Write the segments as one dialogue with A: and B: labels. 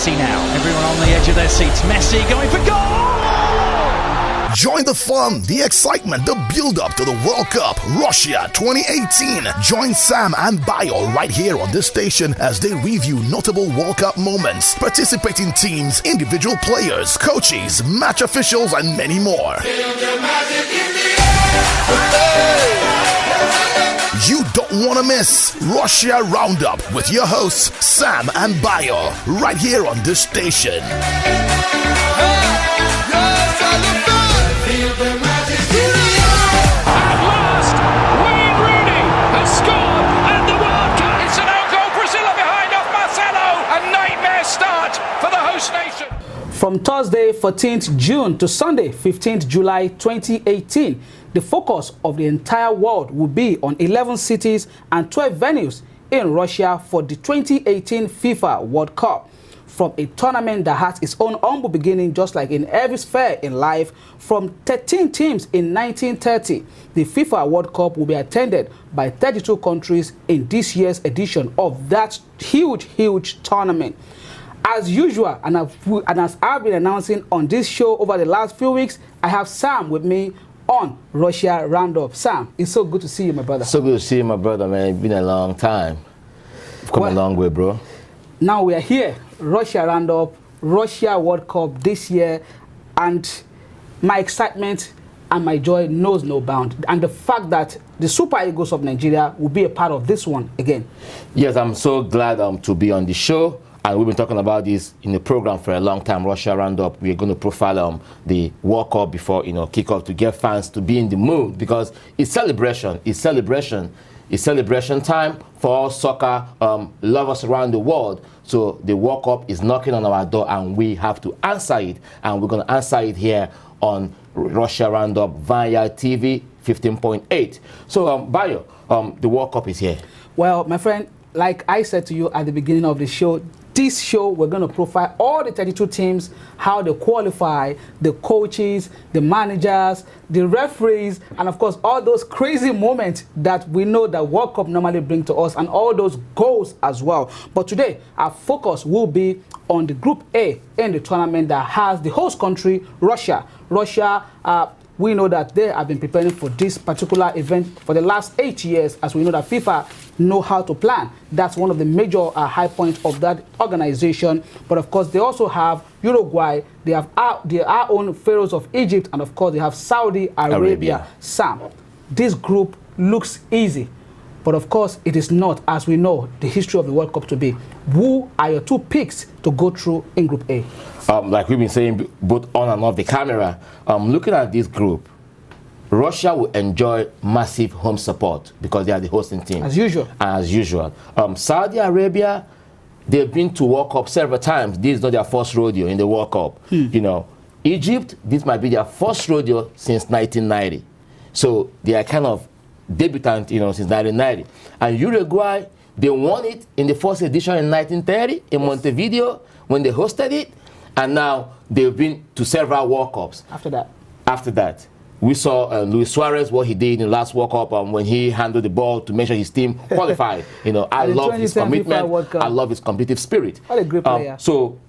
A: Messi now. Everyone on the edge of their seats. Messi going for goal!
B: Join the fun, the excitement, the build-up to the World Cup, Russia 2018. Join Sam and Bayo right here on this station as they review notable World Cup moments, participating teams, individual players, coaches, match officials, and many more. You don't want to miss Russia Roundup with your hosts Sam and Bayo right here on this station.
C: At last, Wayne Rooney has scored and the World Cup. It's an own goal. Brazil are behind off Marcelo. A nightmare start for the host nation.
D: From Thursday 14th June to Sunday 15th July 2018, the focus of the entire world will be on 11 cities and 12 venues in Russia for the 2018 FIFA World Cup. From a tournament that has its own humble beginning, just like in every sphere in life, from 13 teams in 1930, the FIFA World Cup will be attended by 32 countries in this year's edition of that huge tournament. As usual, and as I've been announcing on this show over the last few weeks, I have Sam with me on Russia Roundup. Sam, it's so good to see you, my brother.
E: So good to see you, my brother, man. It's been a long time. You've come a long way, bro.
D: Now we are here, Russia Roundup, Russia World Cup this year, and my excitement and my joy knows no bound. And the fact that the Super Eagles of Nigeria will be a part of this one again.
E: Yes, I'm so glad to be on the show. And we've been talking about this in the program for a long time, Russia Roundup. We're going to profile the World Cup before, kickoff to get fans to be in the mood because it's celebration. It's celebration time for all soccer lovers around the world. So the World Cup is knocking on our door and we have to answer it. And we're going to answer it here on Russia Roundup, Vineyard TV 15.8. So, Bayo, the World Cup is here.
D: Well, my friend, like I said to you at the beginning of the show, this show, we're going to profile all the 32 teams, how they qualify, the coaches, the managers, the referees, and of course, all those crazy moments that we know that World Cup normally bring to us, and all those goals as well. But today, our focus will be on the Group A in the tournament that has the host country, Russia. We know that they have been preparing for this particular event for the last 8 years, as we know that FIFA know how to plan. That's one of the major high points of that organization. But of course, they also have Uruguay, they have our own pharaohs of Egypt, and of course, they have Saudi Arabia. Sam, this group looks easy. But of course, it is not, as we know the history of the World Cup to be. Who are your two picks to go through in Group A?
E: Like we've been saying both on and off the camera, looking at this group, Russia will enjoy massive home support because they are the hosting team.
D: As usual.
E: Saudi Arabia, they've been to World Cup several times. This is not their first rodeo in the World Cup. Egypt, this might be their first rodeo since 1990. So they are kind of debutant, since 1990. And Uruguay, they won it in the first edition in 1930 in Montevideo when they hosted it. And now they've been to several World Cups. After that, we saw Luis Suarez, what he did in the last World Cup when he handled the ball to make sure his team qualified. I love his commitment. I love his competitive spirit.
D: What a great player.
E: So,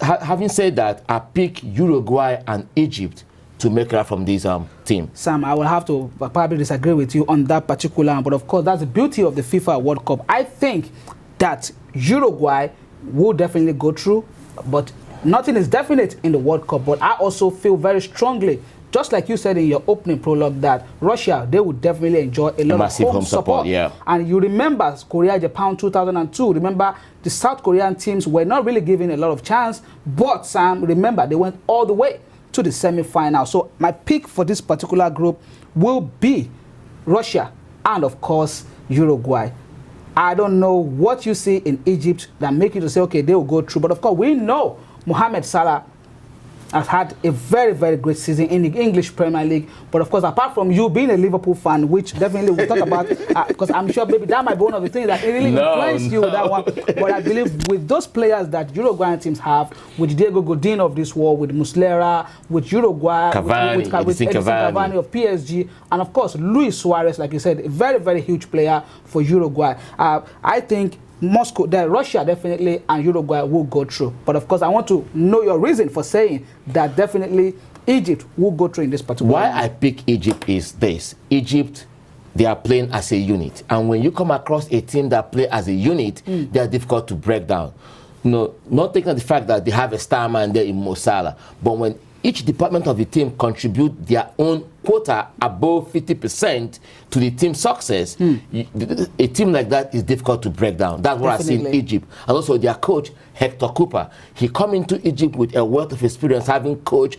E: having said that, I pick Uruguay and Egypt to make it out from this team.
D: Sam, I will have to probably disagree with you on that particular, but of course, that's the beauty of the FIFA World Cup. I think that Uruguay will definitely go through, but nothing is definite in the World Cup. But I also feel very strongly, just like you said in your opening prologue, that Russia, they would definitely enjoy a lot of home support. Yeah. And you remember Korea, Japan 2002. Remember, the South Korean teams were not really given a lot of chance, but Sam, remember, they went all the way to the semi-final. So my pick for this particular group will be Russia and, of course, Uruguay. I don't know what you see in Egypt that make you to say, okay, they will go through. But of course, we know Mohamed Salah has had a very, very great season in the English Premier League. But of course, apart from you being a Liverpool fan, which definitely we'll talk about, because I'm sure maybe that might be one of the things that really influenced you with that one. But I believe with those players that Uruguayan teams have, with Diego Godin of this world, with Muslera, with Uruguay, with Edison Cavani of PSG, and of course, Luis Suarez, like you said, a very, very huge player for Uruguay. I think Moscow, that Russia definitely and Uruguay will go through. But of course, I want to know your reason for saying that definitely Egypt will go through in this particular
E: Why
D: match.
E: I pick Egypt is this. Egypt, they are playing as a unit. And when you come across a team that play as a unit, they are difficult to break down. No, not taking the fact that they have a star man there in Mo Salah, but when each department of the team contribute their own quota above 50% to the team's success, a team like that is difficult to break down. That's what I see in Egypt. And also their coach, Hector Cooper, he come into Egypt with a wealth of experience, having coached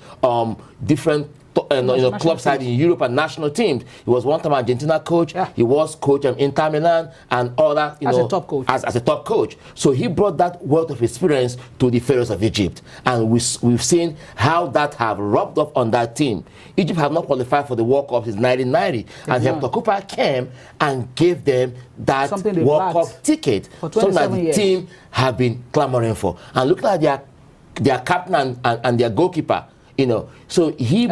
E: different club side in Europe and national teams. He was one-time Argentina coach. Yeah. He was coach of Inter Milan and other,
D: as a top coach.
E: As a top coach. So he brought that wealth of experience to the Pharaohs of Egypt, and we've seen how that have rubbed off on that team. Egypt have not qualified for the World Cup since 1990, and Hector Cooper came and gave them that World Cup ticket, something that the team have been clamoring for. And look at their captain and their goalkeeper. So he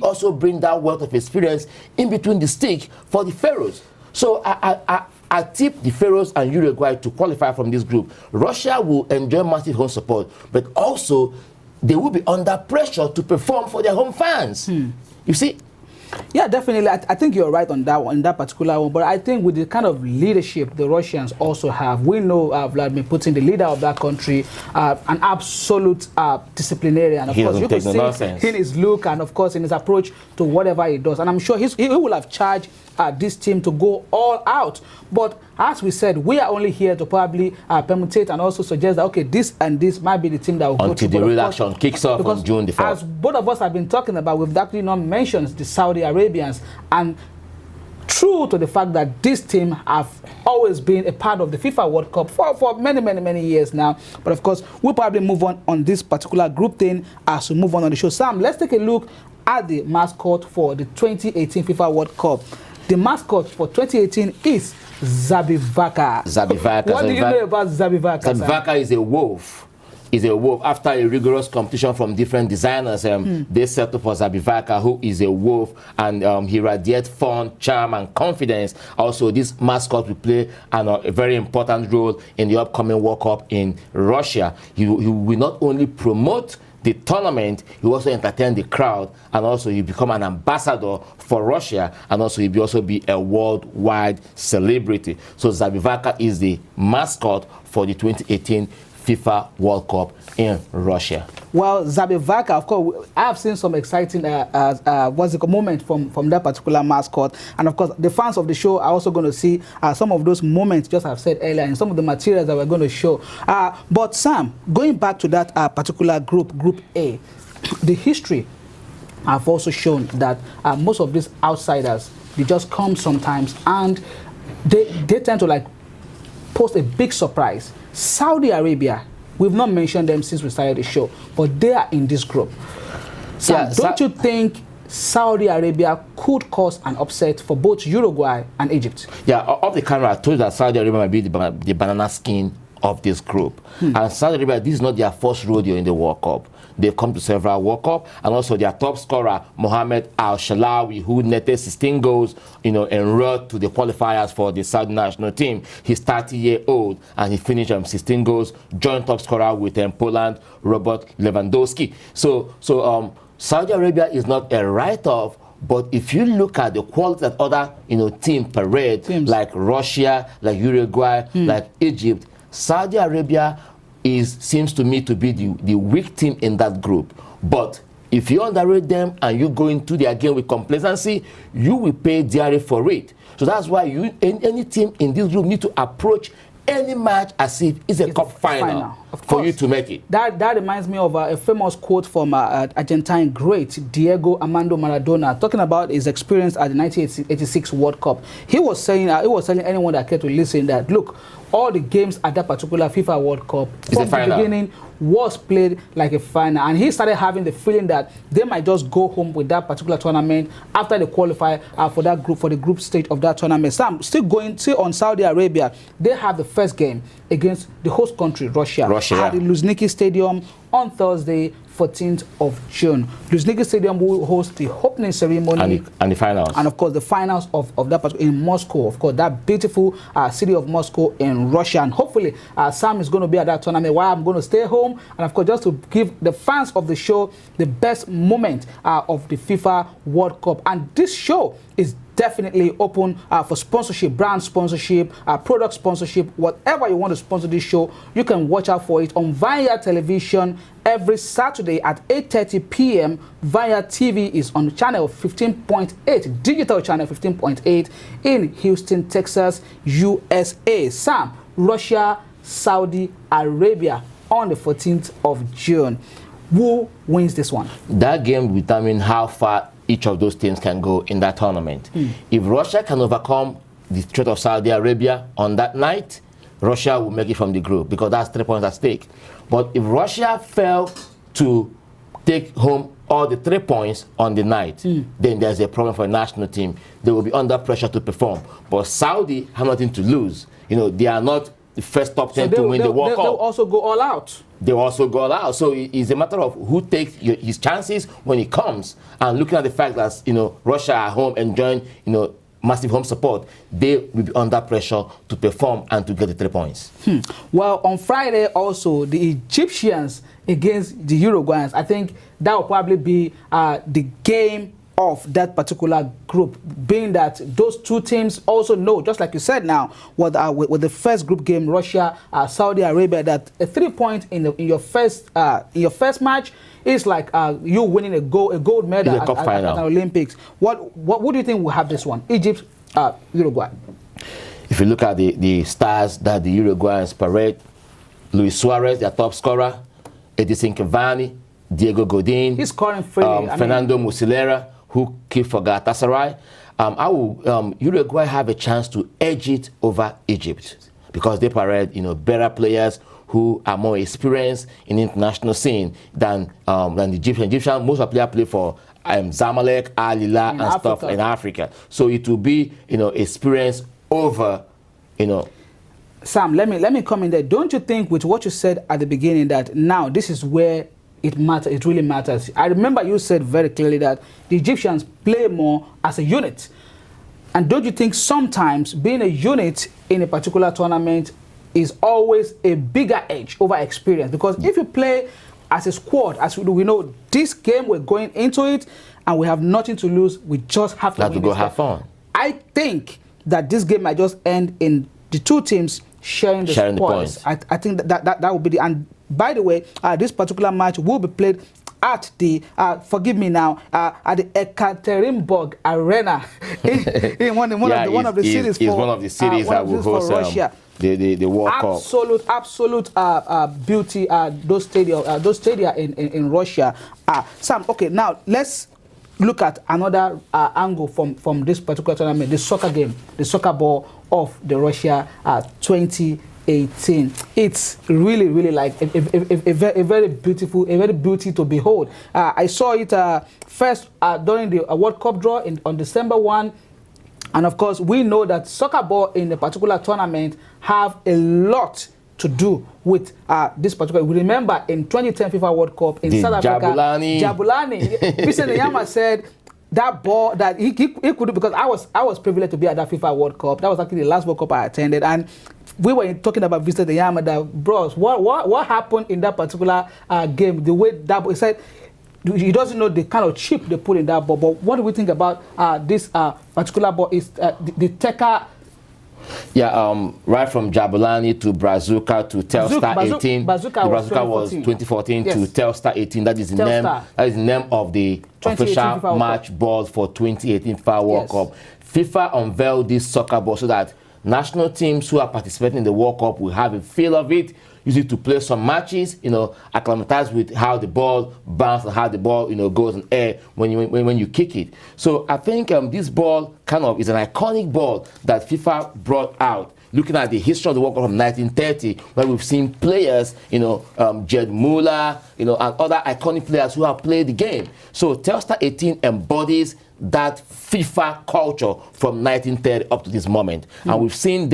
E: also brings that wealth of experience in between the stick for the Pharaohs. So I tip the Pharaohs and Uruguay to qualify from this group. Russia will enjoy massive home support, but also they will be under pressure to perform for their home fans. You see?
D: Yeah, definitely. I think you're right on that one, that particular one. But I think with the kind of leadership the Russians also have, we know Vladimir Putin, the leader of that country, an absolute disciplinarian. Of course, you can see in his look and of course in his approach to whatever he does. And I'm sure he will have charged this team to go all out. But as we said, we are only here to probably permutate and also suggest that, okay, this and this might be the team that will go
E: until the real action kicks off on June the 4th.
D: As both of us have been talking about, we've actually not mentioned the Saudi Arabians. And true to the fact that this team have always been a part of the FIFA World Cup for many years now. But of course, we'll probably move on this particular group thing as we move on the show. Sam, let's take a look at the mascot for the 2018 FIFA World Cup. The mascot for 2018 is Zabivaka. What do you know about Zabivaka?
E: Zabivaka is a wolf. Is a wolf. After a rigorous competition from different designers, they settled for Zabivaka, who is a wolf, and he radiates fun, charm, and confidence. Also, this mascot will play a very important role in the upcoming World Cup in Russia. He will not only promote the tournament, he also entertain the crowd, and also he become an ambassador for Russia, and also he will also be a worldwide celebrity. So Zabivaka is the mascot for the 2018 FIFA World Cup in Russia.
D: Well, Zabivaka, of course, I have seen some exciting moment from that particular mascot. And of course, the fans of the show are also going to see some of those moments, just I've said earlier, and some of the materials that we're going to show. But Sam, going back to that particular group, Group A, the history have also shown that most of these outsiders, they just come sometimes and they tend to post a big surprise. Saudi Arabia, we've not mentioned them since we started the show, but they are in this group. So yeah, don't you think Saudi Arabia could cause an upset for both Uruguay and Egypt? Yeah,
E: off the camera, I told you that Saudi Arabia might be the banana skin of this group. And Saudi Arabia, this is not their first rodeo in the World Cup. They've come to several World Cup, and also their top scorer, Mohamed Al-Shalawi, who netted 16 goals, en route to the qualifiers for the Saudi national team. He's 30-year-old, and he finished 16 goals, joint top scorer with Poland, Robert Lewandowski. So Saudi Arabia is not a write-off, but if you look at the quality that other, team parade, like Russia, like Uruguay, like Egypt, Saudi Arabia seems to me to be the weak team in that group. But if you underrate them and you go into their game with complacency, you will pay dearly for it. So that's why any team in this group need to approach any match as if it's a cup final for you to make it.
D: That reminds me of a famous quote from Argentine great Diego Armando Maradona, talking about his experience at the 1986 World Cup. He was saying, telling anyone that cared to listen that, look, all the games at that particular FIFA World Cup from the beginning was played like a final, and he started having the feeling that they might just go home with that particular tournament after they qualify for the group stage of that tournament. Sam, still on Saudi Arabia, they have the first game against the host country, Russia.
E: Russia,
D: at the Luzhniki Stadium on Thursday, 14th of June. Luzhniki Stadium will host the opening ceremony
E: and the finals.
D: And of course, the finals of that in Moscow. Of course, that beautiful city of Moscow in Russia. And hopefully, Sam is going to be at that tournament while I'm going to stay home. And of course, just to give the fans of the show the best moment of the FIFA World Cup. And this show is definitely open for sponsorship, brand sponsorship, product sponsorship, whatever you want to sponsor this show, you can watch out for it on Vineyard Television every Saturday at 8:30 p.m. Vineyard TV is on channel 15.8, digital channel 15.8 in Houston, Texas, USA. Sam, Russia, Saudi Arabia on the 14th of June. Who wins this one?
E: That game will determine how far each of those teams can go in that tournament. If Russia can overcome the threat of Saudi Arabia on that night, Russia will make it from the group because that's 3 points at stake. But if Russia fail to take home all the 3 points on the night, then there's a problem for a national team. They will be under pressure to perform. But Saudi have nothing to lose. You know, they are not the first top 10 to win the World Cup.
D: They'll also go all out.
E: They also go all out. So it's a matter of who takes his chances when he comes. And looking at the fact that, you know, Russia at home enjoying, you know, massive home support, they will be under pressure to perform and to get the 3 points.
D: Well, on Friday also, the Egyptians against the Uruguayans, I think that will probably be the game of that particular group, being that those two teams also know, just like you said now, with the first group game, Russia, Saudi Arabia, that a 3 point in your first match is like you winning a gold medal at an Olympics. What do you think will have this one? Egypt, Uruguay.
E: If you look at the stars that the Uruguayans parade, Luis Suarez, their top scorer, Edison Cavani, Diego Godin,
D: he's scoring freely.
E: Fernando Muslera, who keep for Galatasaray. Uruguay have a chance to edge it over Egypt because they parade, you know, better players who are more experienced in the international scene than the Egyptian. Most of the players play for Zamalek, Al Hilal, and stuff in Africa. So it will be, you know, experience over, you know.
D: Sam, let me come in there. Don't you think, with what you said at the beginning, that now this is where it matters? It really matters. I remember you said very clearly that the Egyptians play more as a unit. And don't you think sometimes being a unit in a particular tournament is always a bigger edge over experience? Because if you play as a squad, as we know, this game we're going into it and we have nothing to lose, we just have to
E: go have fun.
D: I think that this game might just end in the two teams sharing the spoils. I think that would be the... And by the way, this particular match will be played at the, forgive me now, at the Ekaterinburg Arena in one of the cities that will host Russia.
E: The World Cup.
D: Absolute beauty, those stadia in Russia. Sam, okay, now let's look at another angle from this particular tournament, the soccer game, the soccer ball of the Russia 2018. It's really like a very beauty to behold. I saw it first during the World Cup draw on December 1. And of course, we know that soccer ball in a particular tournament have a lot to do with this particular. We remember in 2010 FIFA World Cup in South Africa, Jabulani, Vincent Nyama said that ball that he could do, because I was privileged to be at that FIFA World Cup. That was actually the last World Cup I attended, and we were talking about Vincent Nyama, that bros, what happened in that particular game? The way that he said, he doesn't know the kind of chip they put in that ball. But what do we think about this particular ball? Is the Teka?
E: Yeah, right from Jabulani to Brazuca to Telstar 18.
D: Brazuca
E: was 2014
D: yes.
E: To Telstar 18. That is the name. That is the name of the official match ball for 2018 FIFA World Cup. FIFA unveiled this soccer ball so that national teams who are participating in the World Cup will have a feel of it, use it to play some matches, you know, acclimatize with how the ball bounces and how the ball, you know, goes in air when you kick it. So I think this ball kind of is an iconic ball that FIFA brought out looking at the history of the World Cup from 1930, where we've seen players, Jed Muller, and other iconic players who have played the game. So Telstar 18 embodies that FIFA culture from 1930 up to this moment. And we've seen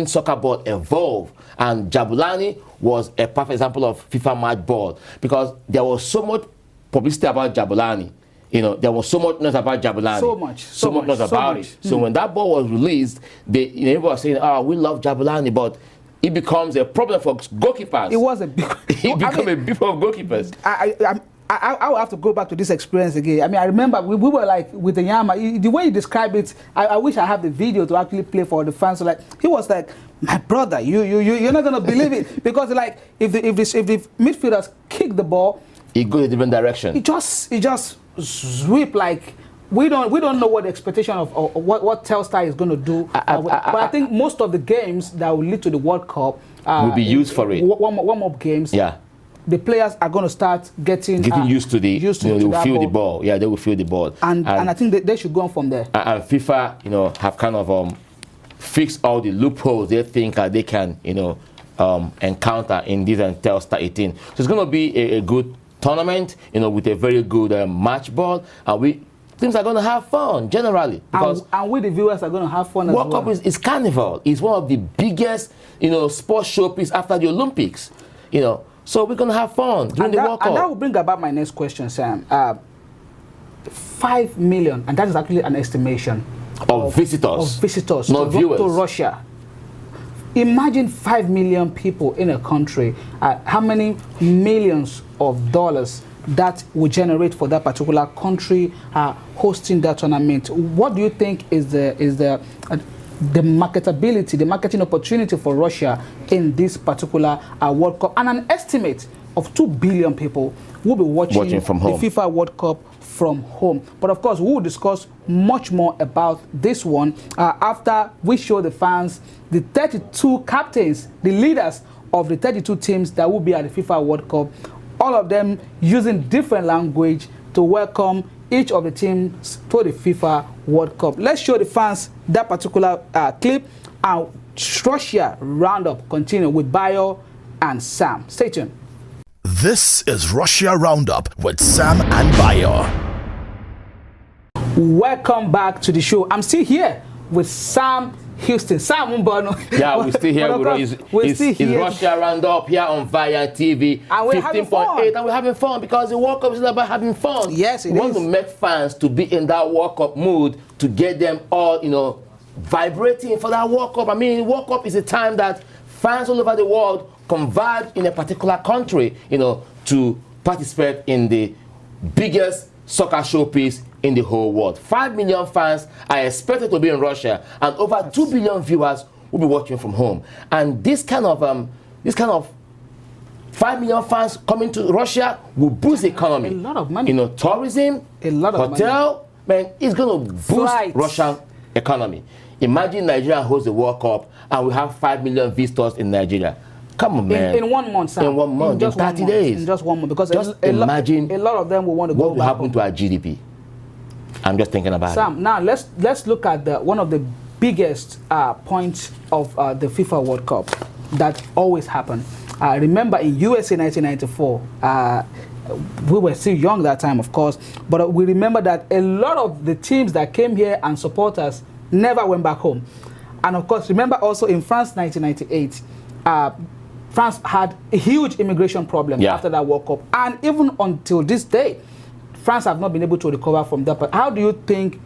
E: soccer ball evolve. And Jabulani was a perfect example of FIFA match ball, because there was so much publicity about Jabulani. There was so much noise about Jabulani. So much noise about it. So when that ball was released, everyone was saying, "Oh, we love Jabulani," but it becomes a problem for goalkeepers.
D: It was a big.
E: It became a big problem for goalkeepers.
D: I will have to go back to this experience again. I mean, I remember we were like with the Yama. The way you describe it, I wish I have the video to actually play for the fans. So like, he was like, "My brother, you're not gonna believe it," because like if the midfielders kick the ball,
E: it goes a different direction. It
D: just sweep like. We don't know what the expectation of what Telstar is going to do. But I think most of the games that will lead to the World Cup
E: will be used for it.
D: Warm-up games.
E: Yeah.
D: The players are going to start getting
E: used to they will feel the ball. Yeah, they will feel the ball.
D: And I think they should go on from there.
E: And FIFA, have kind of fixed all the loopholes they think they can, encounter in this Telstar 18. So it's going to be a good tournament, with a very good match ball, and teams are going to have fun generally, because
D: and we the viewers are going to have fun as well.
E: World Cup is carnival. It's one of the biggest sports showpiece after the Olympics. So we're going to have fun during the World Cup.
D: And that will bring about my next question, Sam. 5 million, and that is actually an estimation
E: of visitors, not viewers,
D: to Russia. Imagine 5 million people in a country. How many millions of dollars that will generate for that particular country hosting that tournament? What do you think is the marketability, the marketing opportunity for Russia in this particular World Cup? And an estimate of 2 billion people will be watching
E: from home.
D: The FIFA World Cup from home. But of course, we will discuss much more about this one after we show the fans the 32 captains, the leaders of the 32 teams that will be at the FIFA World Cup, all of them using different language to welcome each of the teams to the FIFA World Cup. Let's show the fans that particular clip, and Russia Roundup continue with Bayo and Sam. Stay tuned.
B: This is Russia Roundup with Sam and Bayo.
E: Welcome back to the show. I'm still here with Sam Houston. Sam Mbono. Yeah, we're still here. It's Russia Roundup here on Vineyard TV.
D: And we're 15.8,
E: and we're having fun because the World Cup is about having fun.
D: Yes,
E: we want to make fans to be in that World Cup mood, to get them all, vibrating for that World Cup. I mean, World Cup is a time that fans all over the world converge in a particular country, to participate in the biggest soccer showpiece in the whole world. 5 million fans are expected to be in Russia, and over 2 billion viewers will be watching from home. And this kind of 5 million fans coming to Russia will boost the economy.
D: A lot of money.
E: Tourism,
D: a lot of
E: hotel,
D: money.
E: Man, it's going to boost Russian economy. Imagine Nigeria hosts the World Cup and we have 5 million visitors in Nigeria. Come on, man.
D: In 1 month, Sam.
E: In 1 month, in 30 days.
D: In just 1 month. Because
E: imagine
D: a lot of them will want to go back
E: what will happen to our GDP. I'm just thinking about it.
D: Sam, now let's look at one of the biggest points of the FIFA World Cup that always happen. Remember in USA 1994, we were still young that time, of course, but we remember that a lot of the teams that came here and support us never went back home. And of course, remember also in France 1998, France had a huge immigration problem after that World Cup. And even until this day, France have not been able to recover from that. But how do you think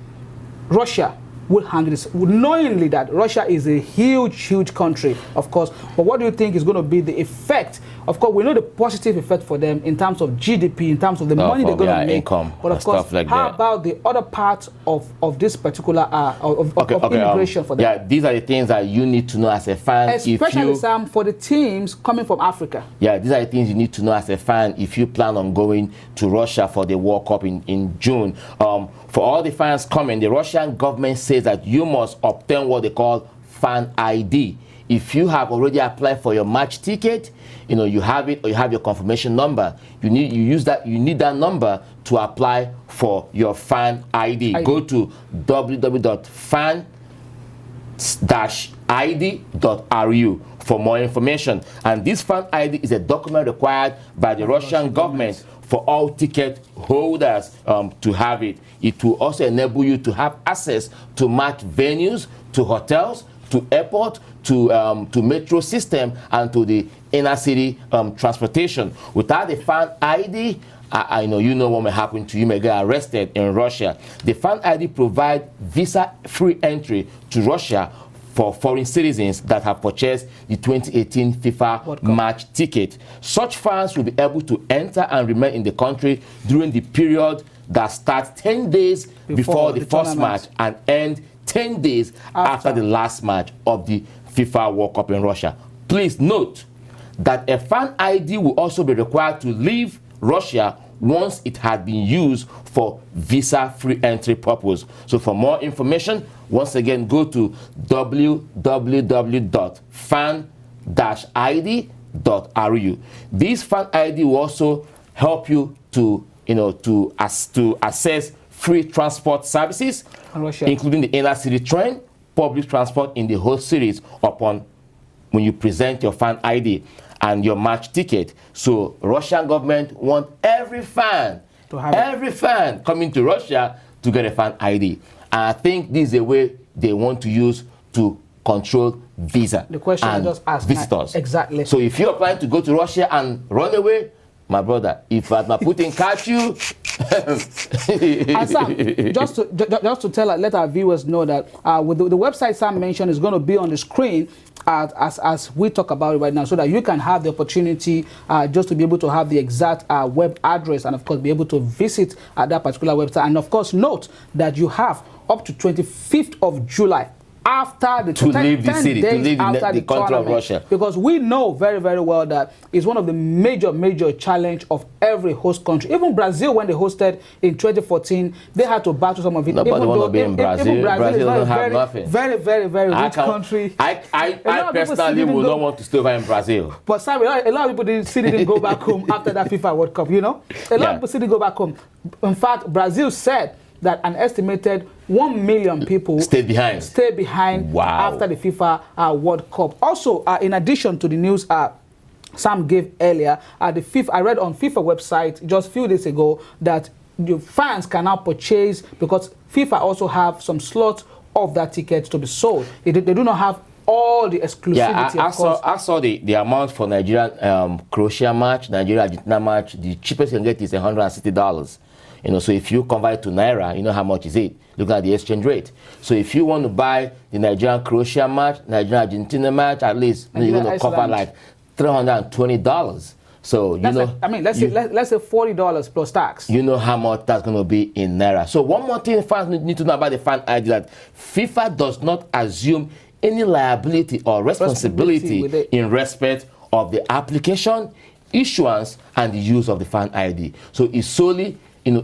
D: Russia will handle this, knowingly that Russia is a huge country, of course, but what do you think is going to be the effect? Of course, we know the positive effect for them in terms of GDP, in terms of the money they're going to make,
E: income,
D: but of course,
E: like
D: how about the other part of this particular of immigration for them?
E: Yeah, these are the things that you need to know as a fan.
D: Especially, Sam, for the teams coming from Africa.
E: Yeah, these are the things you need to know as a fan if you plan on going to Russia for the World Cup in June. For all the fans coming, the Russian government says that you must obtain what they call fan ID. If you have already applied for your match ticket, you have it, or you have your confirmation number, you need that number to apply for your fan ID. Go to www.fan fan-id.ru for more information. And this fan ID is a document required by the Russian government for all ticket holders to have it. It will also enable you to have access to match venues, to hotels, to airport, to metro system, and to the inner city transportation. Without the fan ID, I know you know what may happen to you. You may get arrested in Russia. The fan ID provides visa-free entry to Russia for foreign citizens that have purchased the 2018 FIFA match ticket. Such fans will be able to enter and remain in the country during the period that starts 10 days before the first match and end 10 days after the last match of the FIFA World Cup in Russia. Please note that a fan ID will also be required to leave Russia once it had been used for visa-free entry purpose. So for more information, once again, go to www.fan-id.ru. This fan ID will also help you to access free transport services, including the inner city train, public transport in the whole cities upon when you present your fan ID and your match ticket. So Russian government want every fan coming to Russia to get a fan ID. And I think this is a way they want to use to control visa.
D: The question I just asked.
E: Visitors.
D: Exactly.
E: So if you're planning to go to Russia and run away, my brother, if Putin catch you,
D: and Sam, just to let our viewers know that with the website Sam mentioned is going to be on the screen as we talk about it right now, so that you can have the opportunity just to be able to have the exact web address and of course be able to visit that particular website. And of course note that you have up to 25th of July after the
E: to leave the city, to leave the country of Russia.
D: Because we know very, very well that it's one of the major challenge of every host country. Even Brazil, when they hosted in 2014, they had to battle some of it.
E: Nobody want to be in Brazil. Brazil don't have nothing.
D: Very rich country.
E: I personally would not want to stay over in Brazil.
D: But Sam, a lot of people didn't go back home after that FIFA World Cup, you know? A lot of people didn't go back home. In fact, Brazil said that an estimated 1 million people stayed behind after the FIFA World Cup. Also, in addition to the news Sam gave earlier, I read on FIFA website just a few days ago that the fans can now purchase, because FIFA also have some slots of that ticket to be sold. They do not have all the exclusivity.
E: Yeah, I saw the amount for Nigeria Croatia match, Nigeria Argentina match. The cheapest you can get is $160. You know, so if you convert to Naira, you know how much is it? Look at the exchange rate. So if you want to buy the Nigerian Croatia match, Nigerian Argentina match, at least you're going to cover like $320. So you know,
D: I mean, let's say $40 plus tax.
E: You know how much that's going to be in Naira. So one more thing fans need to know about the fan ID, that FIFA does not assume any liability or responsibility in respect of the application, issuance, and the use of the fan ID. So it's solely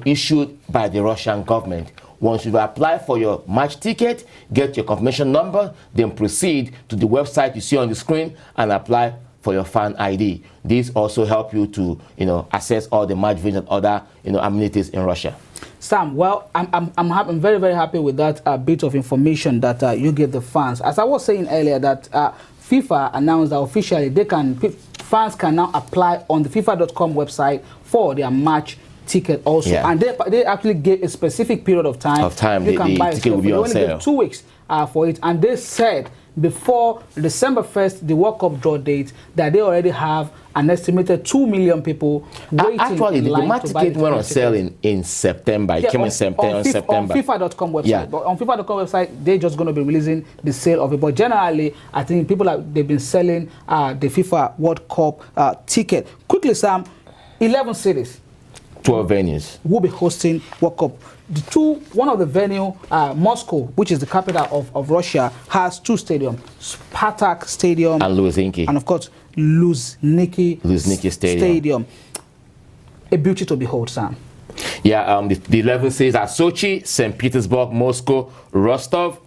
E: issued by the Russian government. Once you've applied for your match ticket, get your confirmation number, then proceed to the website you see on the screen and apply for your fan ID. These also help you to access all the match venues and other amenities in Russia.
D: Sam, well, I'm very, very happy with that bit of information that you gave the fans. As I was saying earlier, that FIFA announced that officially fans can now apply on the FIFA.com website for their match ticket also, and they actually gave a specific period of time you can buy
E: ticket will be on sale.
D: 2 weeks for it, and they said before December 1st, the World Cup draw date, that they already have an estimated 2 million people waiting.
E: Actually, the match ticket went on sale in September. It came in September.
D: On FIFA.com website. But on FIFA.com website, they're just going to be releasing the sale of it. But generally, I think they've been selling the FIFA World Cup ticket. Quickly, Sam, 11 cities.
E: 12 venues
D: will be hosting World Cup. One of the venue, Moscow, which is the capital of Russia, has 2 stadiums: Spartak Stadium
E: and Luzhniki,
D: and of course Luzhniki Stadium. A beauty to behold, Sam.
E: Yeah, the 11 cities are Sochi, St. Petersburg, Moscow, Rostov.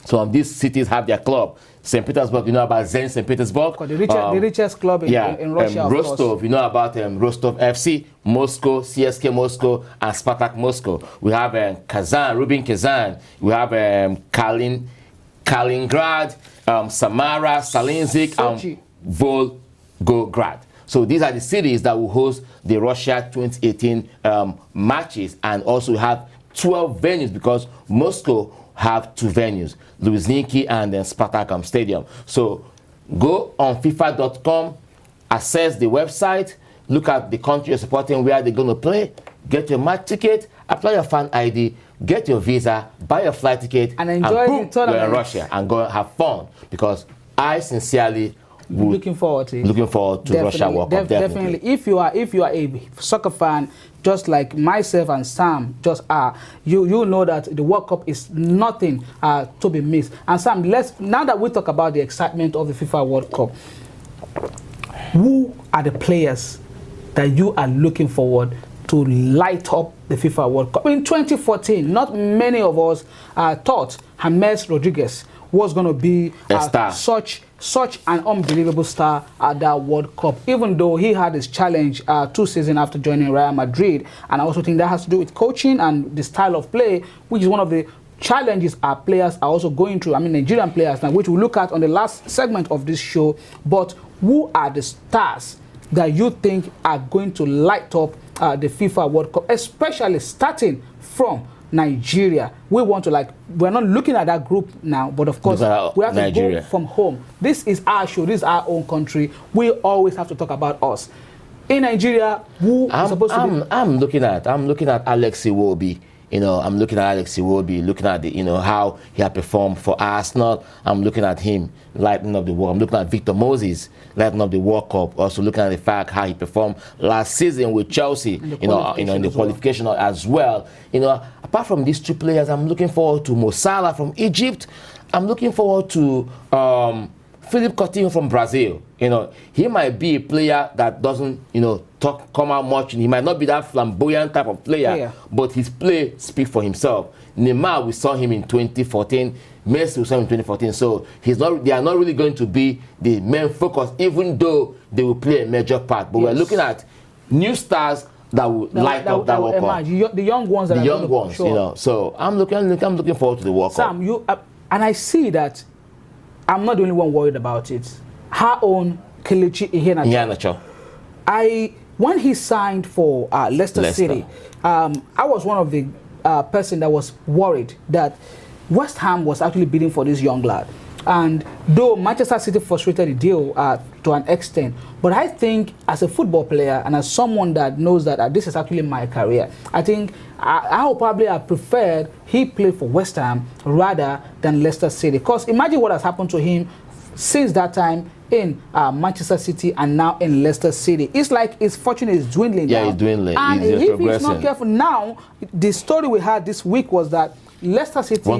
E: So these cities have their club. St. Petersburg, you know about Zenit St. Petersburg.
D: The richest club in Russia.
E: Rostov, you know about Rostov FC, Moscow, CSK Moscow, and Spartak Moscow. We have Kazan, Rubin Kazan. We have Kalin Kaliningrad, Samara, Salinzik, and Volgograd. So these are the cities that will host the Russia 2018 matches, and also have 12 venues because Moscow have 2 venues, Luzhniki and then Spartak Stadium. So go on FIFA.com, access the website, look at the country you're supporting, where they're going to play, get your match ticket, apply your fan ID, get your visa, buy your flight ticket,
D: and enjoy the tournament.
E: You're in Russia and go and have fun, because I sincerely
D: looking forward to
E: Russia World Cup.
D: Definitely. If you are a soccer fan, just like myself and Sam just are, you know that the World Cup is nothing to be missed. And Sam, now that we talk about the excitement of the FIFA World Cup, who are the players that you are looking forward to light up the FIFA World Cup? In 2014, not many of us thought James Rodriguez was going to be such an unbelievable star at that World Cup, even though he had his challenge 2 seasons after joining Real Madrid. And I also think that has to do with coaching and the style of play, which is one of the challenges our players are also going through. I mean, Nigerian players now, which we'll look at on the last segment of this show. But who are the stars that you think are going to light up the FIFA World Cup, especially starting from Nigeria? We want to, we're not looking at that group now, but of course we have to go from home. This is our show, this is our own country. We always have to talk about us. In Nigeria, who is supposed to be?
E: I'm looking at Alex Iwobi. I'm looking at Alex Iwobi, looking at the, how he had performed for Arsenal. I'm looking at him lighting up the world. I'm looking at Victor Moses lighting up the World Cup. Also looking at the fact how he performed last season with Chelsea, in the qualification as well. Apart from these 2 players, I'm looking forward to Mo Salah from Egypt. I'm looking forward to Philippe Coutinho from Brazil. He might be a player that doesn't, come out much. He might not be that flamboyant type of player, but his play speaks for himself. Neymar, we saw him in 2014. Messi, we saw him in 2014. So they are not really going to be the main focus, even though they will play a major part. But we're looking at new stars that will light up that World Cup.
D: The young ones. Sure.
E: So I'm looking forward to the World Cup.
D: Sam, and I see that I'm not the only one worried about it. Her own Kelechi Iheanacho. When he signed for Leicester City, I was one of the person that was worried that West Ham was actually bidding for this young lad. And though Manchester City frustrated the deal to an extent, but I think as a football player and as someone that knows that this is actually my career, I think I would probably have preferred he played for West Ham rather than Leicester City. Because imagine what has happened to him since that time in Manchester City and now in Leicester City. It's like his fortune is dwindling now.
E: Yeah, it's dwindling.
D: And if he's not careful now, the story we had this week was that Leicester City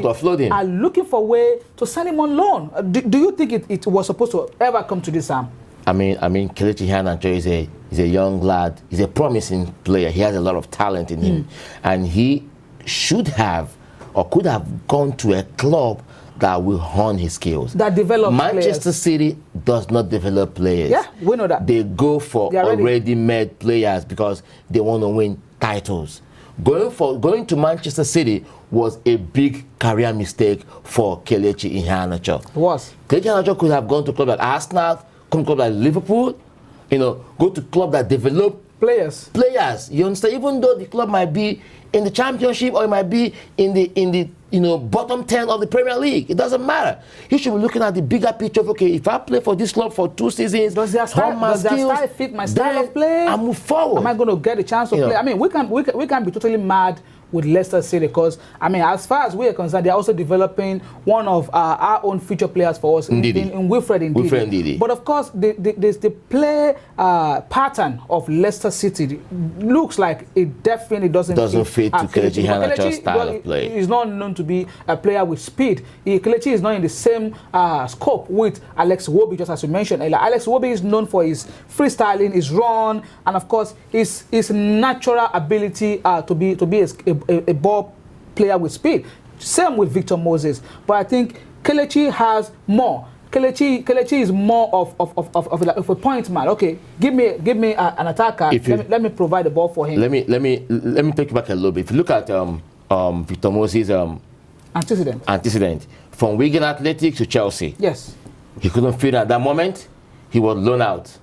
D: are looking for a way to send him on loan. Do you think it was supposed to ever come to this, Sam?
E: I mean, Kelechi Iheanacho is a young lad. He's a promising player. He has a lot of talent in him. And he should have or could have gone to a club that will hone his skills. That develops Manchester players. City does not develop players.
D: Yeah, we know that.
E: They go for already made players because they want to win titles. Going to Manchester City was a big career mistake for Kelechi Iheanacho.
D: It was.
E: Kelechi Iheanacho could have gone to club like Arsenal, come to club like Liverpool, go to club that develop
D: players.
E: You understand? Even though the club might be in the Championship or it might be in the bottom 10 of the Premier League, it doesn't matter. He should be looking at the bigger picture of, okay, if I play for this club for 2 seasons,
D: does their style fit my style of play?
E: I move forward.
D: Am I going to get a chance to play? I mean, we can be totally mad with Leicester City because, I mean, as far as we are concerned, they're also developing one of our own future players for us in Wilfred Ndidi. But of course, the play pattern of Leicester City looks like it definitely doesn't fit
E: to Kelechi Iheanacho's style of play.
D: He's not known to be a player with speed. Kelechi is not in the same scope with Alex Iwobi, just as you mentioned. Alex Iwobi is known for his freestyling, his run, and of course his natural ability to be a ball player with speed. Same with Victor Moses. But I think Kelechi has more. Kelechi is more of a point man. Okay, give me an attacker. Let me provide the ball for him.
E: Let me take you back a little bit. If you look at Victor Moses' Antecedent. From Wigan Athletic to Chelsea.
D: Yes.
E: He couldn't fit at that moment. He was loaned out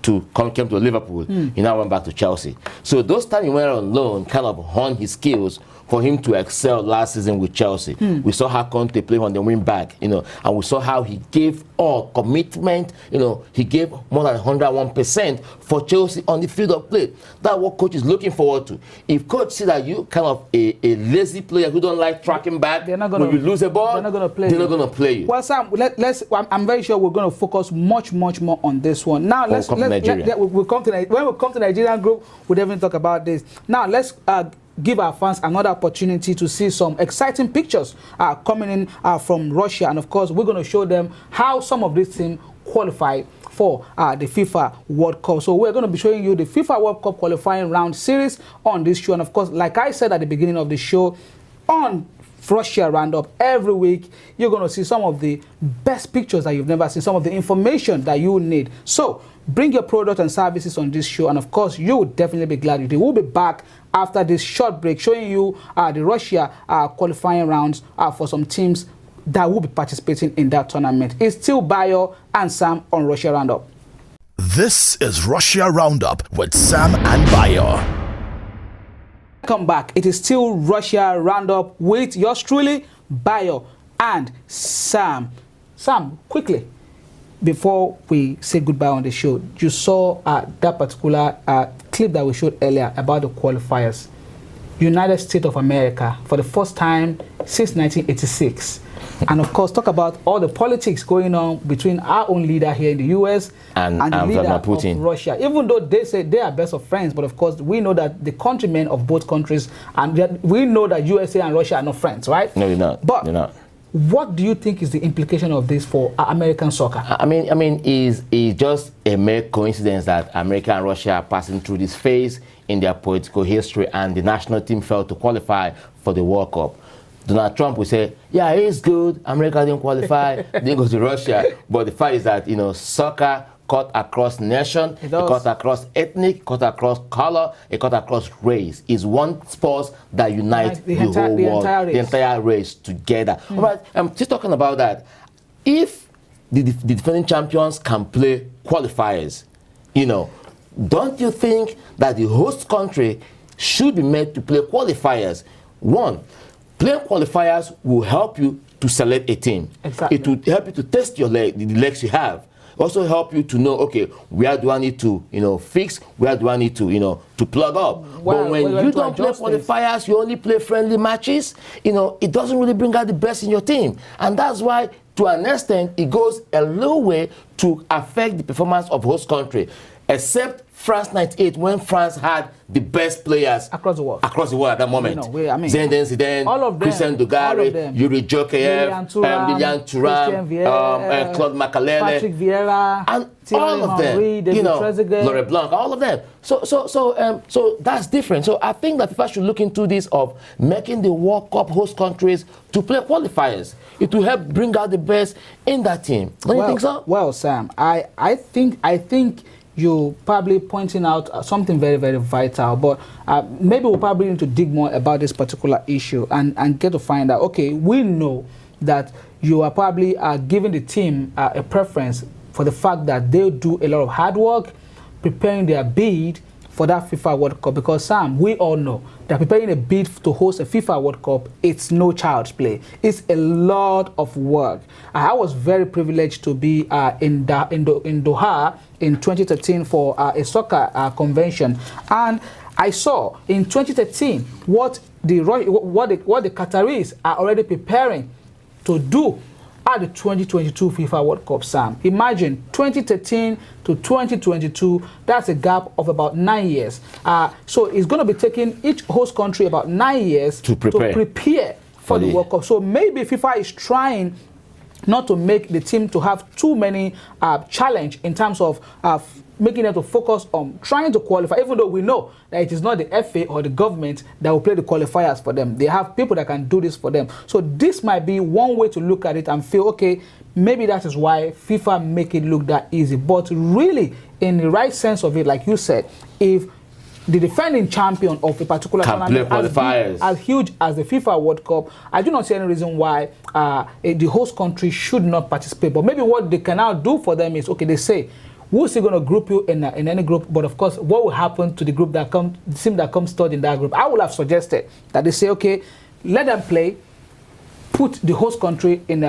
E: to came to Liverpool. He now went back to Chelsea. So those times he went on loan kind of honed his skills for him to excel last season with Chelsea. We saw how Conte played on the wing back, and we saw how he gave all commitment. He gave more than 101% for Chelsea on the field of play. That's what coach is looking forward to. If coach see that you kind of a lazy player who don't like tracking back, when you lose a ball, they're not going to play you.
D: Well, Sam, I'm very sure we're going to focus much more on this one. Now
E: we'll come
D: to Nigerian group, we'll definitely talk about this. Now let's give our fans another opportunity to see some exciting pictures coming in from Russia, and of course we're going to show them how some of these teams qualify for the FIFA World Cup. So we're going to be showing you the FIFA World Cup qualifying round series on this show, and of course, like I said at the beginning of the show, on Russia Roundup, every week you're going to see some of the best pictures that you've never seen, some of the information that you need. So bring your product and services on this show, and of course you will definitely be glad you did. We'll be back after this short break showing you the Russia qualifying rounds for some teams that will be participating in that tournament. It's still Bayo and Sam on Russia Roundup.
B: This is Russia Roundup with Sam and Bayo.
D: Welcome back. It is still Russia Roundup with yours truly, Bayo and Sam. Sam, quickly, before we say goodbye on the show, you saw that particular clip that we showed earlier about the qualifiers. United States of America, for the first time since 1986. And of course, talk about all the politics going on between our own leader here in the US and the leader
E: Putin.
D: of Russia. Even though they say they are best of friends, but of course, we know that the countrymen of both countries, and we know that USA and Russia are not friends, right?
E: No, they're not.
D: But
E: they're not.
D: What do you think is the implication of this for American soccer?
E: I mean, it's just a mere coincidence that America and Russia are passing through this phase in their political history, and the national team failed to qualify for the World Cup. Donald Trump will say, yeah, it's good, America didn't qualify, didn't go to Russia. But the fact is that, soccer cut across nation, it cut across ethnic, cut across color, it cut across race. It's one sport that unites the whole world, the entire race together. All right, I'm just talking about that. If the defending champions can play qualifiers, don't you think that the host country should be made to play qualifiers? One, playing qualifiers will help you to select a team.
D: Exactly.
E: It will help you to test your the legs you have. Also help you to know, okay, where do I need to, fix? Where do I need to, to plug up? But when you don't play qualifiers, you only play friendly matches, it doesn't really bring out the best in your team. And that's why, to an extent, it goes a little way to affect the performance of host country. Except France 98, when France had the best players
D: across the world
E: at that moment. Zinedine Zidane,
D: all of them,
E: Christian Dugari, Yuri Jokeyev, Lilian Thuram, Claude Makalele,
D: Patrick Vieira,
E: and all of them, Laurent Blanc, all of them. So that's different. So I think that FIFA should look into this of making the World Cup host countries to play qualifiers. It will help bring out the best in that team. Don't you think so?
D: Well, Sam, I think you're probably pointing out something very, very vital, but maybe we'll probably need to dig more about this particular issue and get to find out, okay, we know that you are probably giving the team a preference for the fact that they'll do a lot of hard work preparing their bid for that FIFA World Cup, because Sam, we all know that preparing a bid to host a FIFA World Cup, it's no child's play. It's a lot of work. I was very privileged to be in Doha in 2013 for a soccer convention, and I saw in 2013 what the Qataris are already preparing to do at the 2022 FIFA World Cup, Sam. Imagine 2013 to 2022, that's a gap of about 9 years. So it's going to be taking each host country about 9 years to prepare for the World Cup. So maybe FIFA is trying not to make the team to have too many challenge in terms of making them to focus on trying to qualify, even though we know that it is not the FA or the government that will play the qualifiers for them. They have people that can do this for them. So this might be one way to look at it and feel, okay, maybe that is why FIFA make it look that easy. But really, in the right sense of it, like you said, if the defending champion of a particular tournament, as huge as the FIFA World Cup, I do not see any reason why the host country should not participate. But maybe what they can now do for them is, okay, they say, we're still going to group you in any group, but of course, what will happen to the group that comes third in that group? I would have suggested that they say, okay, let them play, put the host country in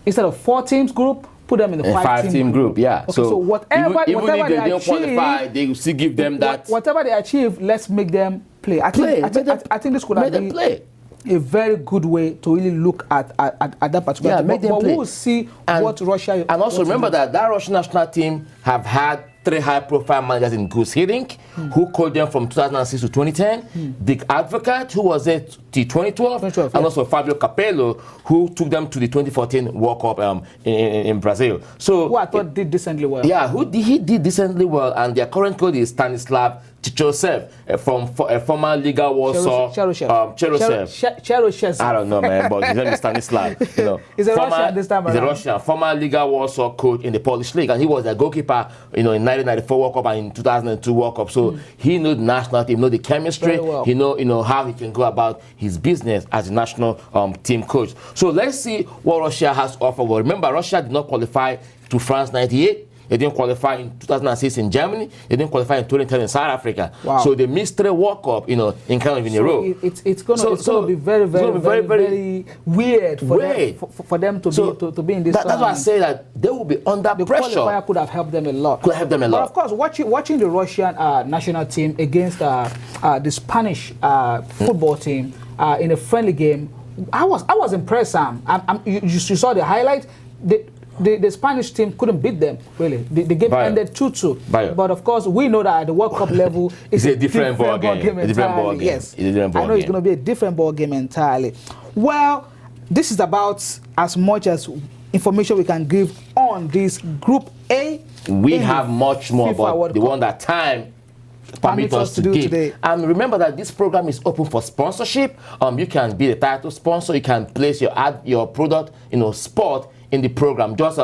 D: instead of 4 teams group, put them in the 5-team
E: group. Yeah.
D: Okay, so whatever
E: even if they don't
D: achieve,
E: qualify, they will still give them that.
D: Whatever they achieve, let's make them play. I think this could have been a very good way to really look at that particular team. But we'll see what Russia.
E: And also remember that Russian national team have had 3 high-profile managers in Gus Hiddink, who coached them from 2006 to 2010, Dick Advocaat, who was there to 2012, and also Fabio Capello, who took them to the 2014 World Cup in Brazil. So
D: who I thought did decently well.
E: Yeah, he did decently well, and their current coach is Stanislav Chichosev from former Liga Warsaw.
D: Cheryshev.
E: I don't know, man, but his name is Stanislav. You know,
D: he's a Russian this time around.
E: He's a Russian, former Liga Warsaw coach in the Polish league, and he was a goalkeeper, in 1994 World Cup and in 2002 World Cup. So he knows the national team, knows the chemistry. Well. He know how he can go about his business as a national team coach. So let's see what Russia has to offer. Well, remember, Russia did not qualify to France '98. They didn't qualify in 2006 in Germany. They didn't qualify in 2010 in South Africa. Wow. So they missed 3 World Cup, in a row.
D: It's going to be very weird for them to be in this.
E: That's why I say that they will be under pressure.
D: The qualifier could have helped them a lot.
E: But
D: of course, watching the Russian national team against the Spanish football team in a friendly game, I was impressed, Sam. You saw the highlight. The Spanish team couldn't beat them, really. The game ended 2-2. But of course, we know that at the World Cup level, it's a different ball game entirely. Yes, I know it's going to be a different ball game entirely. Well, this is about as much as information we can give on this Group A.
E: We have much more, but the one that time permit us to do today. And remember that this program is open for sponsorship. You can be the title sponsor. You can place your product, sport in the program. Just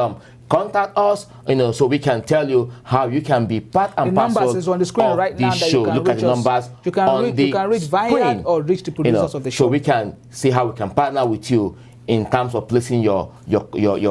E: contact us, so we can tell you how you can be part and parcel.
D: The numbers is on the screen right now.
E: Show. Look at the numbers.
D: You can reach Vineyard or reach the producers of the show.
E: So we can see how we can partner with you in terms of placing your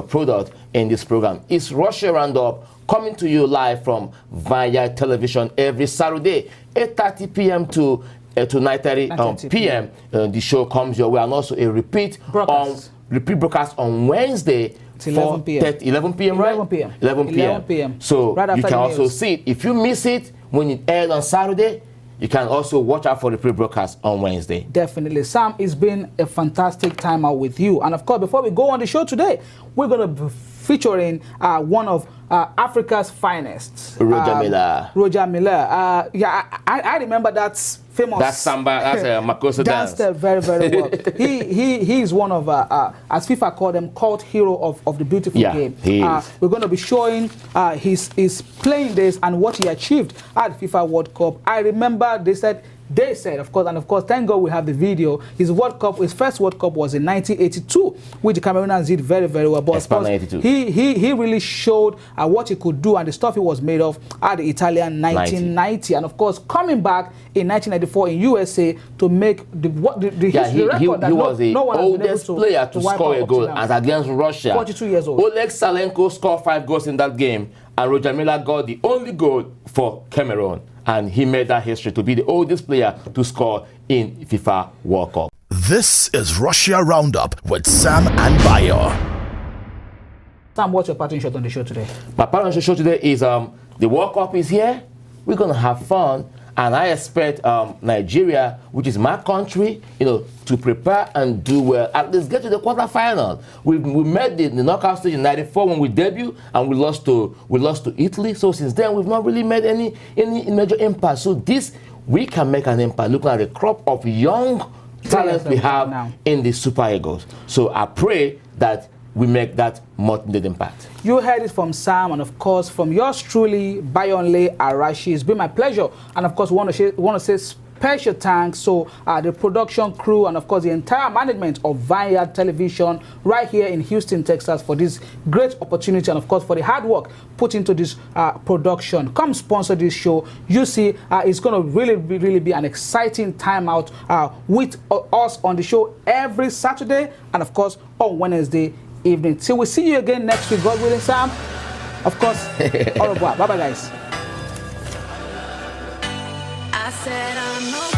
E: product in this program. It's Russia RoundUp, coming to you live from Vineyard Television every Saturday, 8:30 p.m. to 9:30 p.m. The show comes your way, and also a repeat broadcast on Wednesday.
D: 11 p.m.
E: 11 p.m. right? 11 p.m. So you can also see it. If you miss it when it airs on Saturday, you can also watch out for the pre-broadcast on Wednesday.
D: Definitely. Sam, it's been a fantastic time out with you. And of course, before we go on the show today, we're going to be featuring one of Africa's finest. Roger Miller. I remember that famous.
E: That samba, that's a Makosa dance.
D: Very, very well. He is one of, as FIFA called them, cult hero of the beautiful game.
E: He is.
D: We're going to be showing his playing days and what he achieved at FIFA World Cup. I remember they said, of course, thank God we have the video. His first World Cup was in 1982, which the Cameroonians did very, very well. But of course, he really showed what he could do and the stuff he was made of at the Italian 1990. And of course, coming back in 1994 in USA to make the record that
E: he was the oldest player to score a goal as against Russia.
D: 42 years old.
E: Oleg Salenko scored 5 goals in that game, and Roger Miller got the only goal for Cameroon. And he made that history to be the oldest player to score in FIFA World Cup.
B: This is Russia RoundUp with Sam and Bayo.
D: Sam, what's your parting shot on the show today?
E: My parting shot today is the World Cup is here. We're going to have fun. And I expect Nigeria, which is my country, to prepare and do well. At least get to the quarterfinal. We made the knockout stage in '94 when we debuted, and we lost to Italy. So since then, we've not really made any major impact. So we can make an impact. Looking at the crop of young talents we have now in the Super Eagles. So I pray that we make that much-needed impact.
D: You heard it from Sam, and of course from yours truly, Bayo Arashi. It's been my pleasure, and of course we want to say pressure tank. So the production crew and of course the entire management of Vineyard Television right here in Houston, Texas, for this great opportunity and of course for the hard work put into this production. Come sponsor this show. You see, it's going to really be an exciting time out with us on the show every Saturday and of course on Wednesday evening. Till we see you again next week, God willing, Sam. Of course, au revoir. Bye-bye, guys.
F: I said I'm no